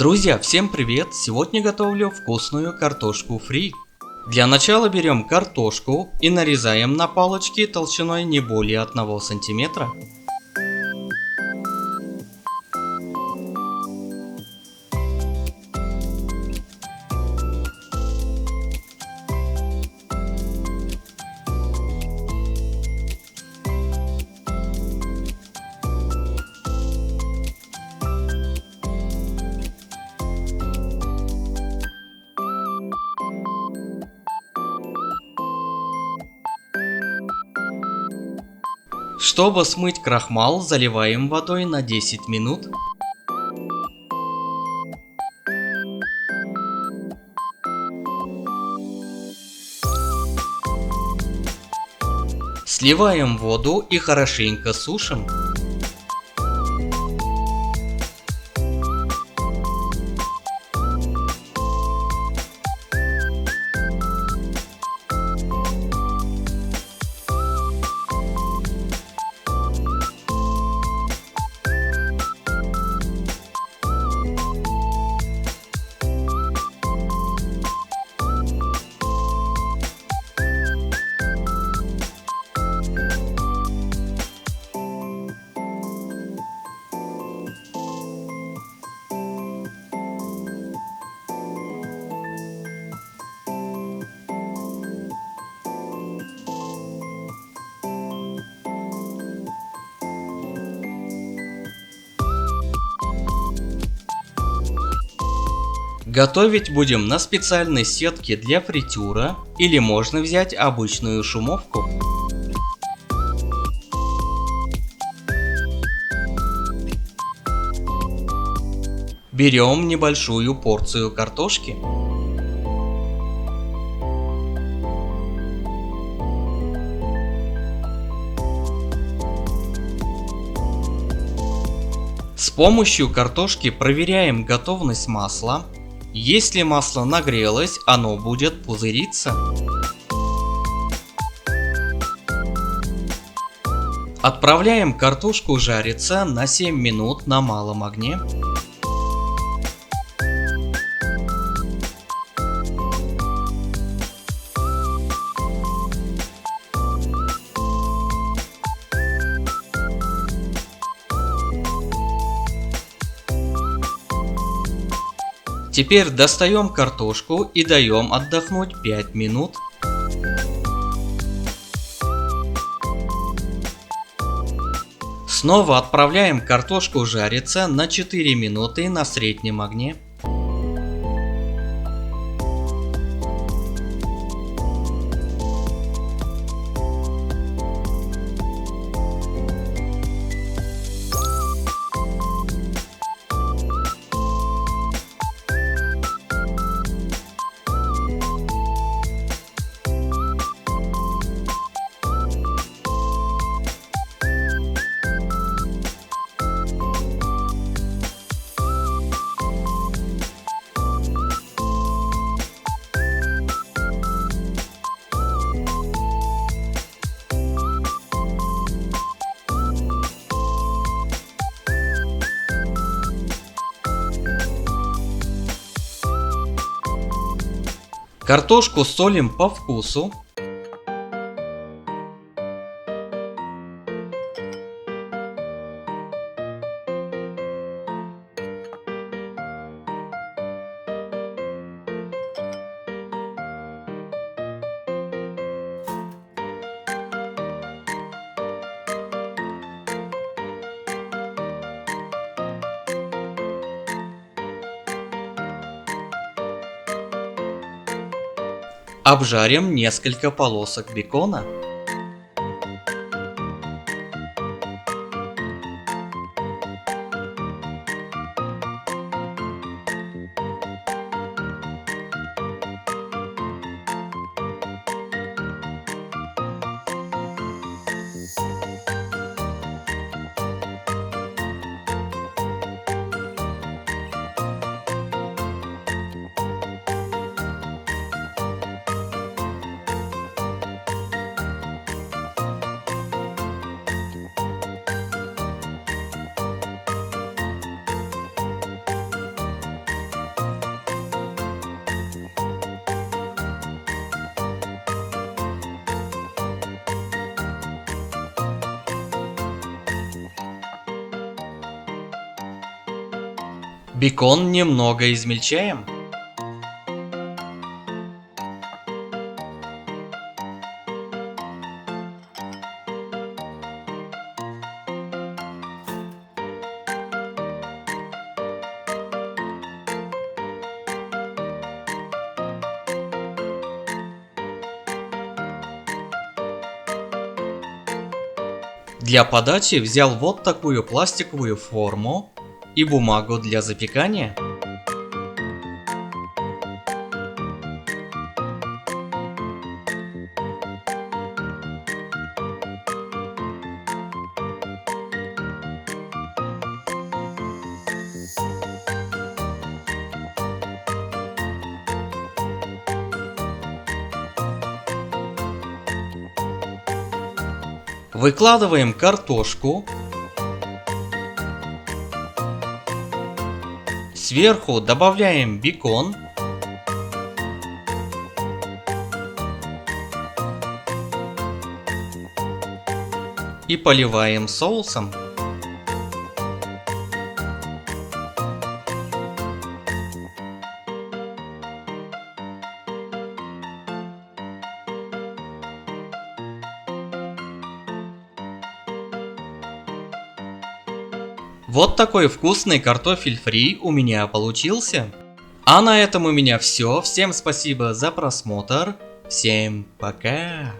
Друзья, всем привет! Сегодня готовлю вкусную картошку фри. Для начала берем картошку и нарезаем на палочки толщиной не более 1 сантиметра. Чтобы смыть крахмал, заливаем водой на 10 минут. Сливаем воду и хорошенько сушим. Готовить будем на специальной сетке для фритюра или можно взять обычную шумовку. Берем небольшую порцию картошки. С помощью картошки проверяем готовность масла. Если масло нагрелось, оно будет пузыриться. Отправляем картошку жариться на 7 минут на малом огне. Теперь достаем картошку и даем отдохнуть 5 минут. Снова отправляем картошку жариться на 4 минуты на среднем огне. Картошку солим по вкусу. Обжарим несколько полосок бекона. Бекон немного измельчаем. Для подачи взял вот такую пластиковую форму и бумагу для запекания. Выкладываем картошку. Сверху добавляем бекон. И поливаем соусом. Вот такой вкусный картофель фри у меня получился. А на этом у меня все. Всем спасибо за просмотр. Всем пока.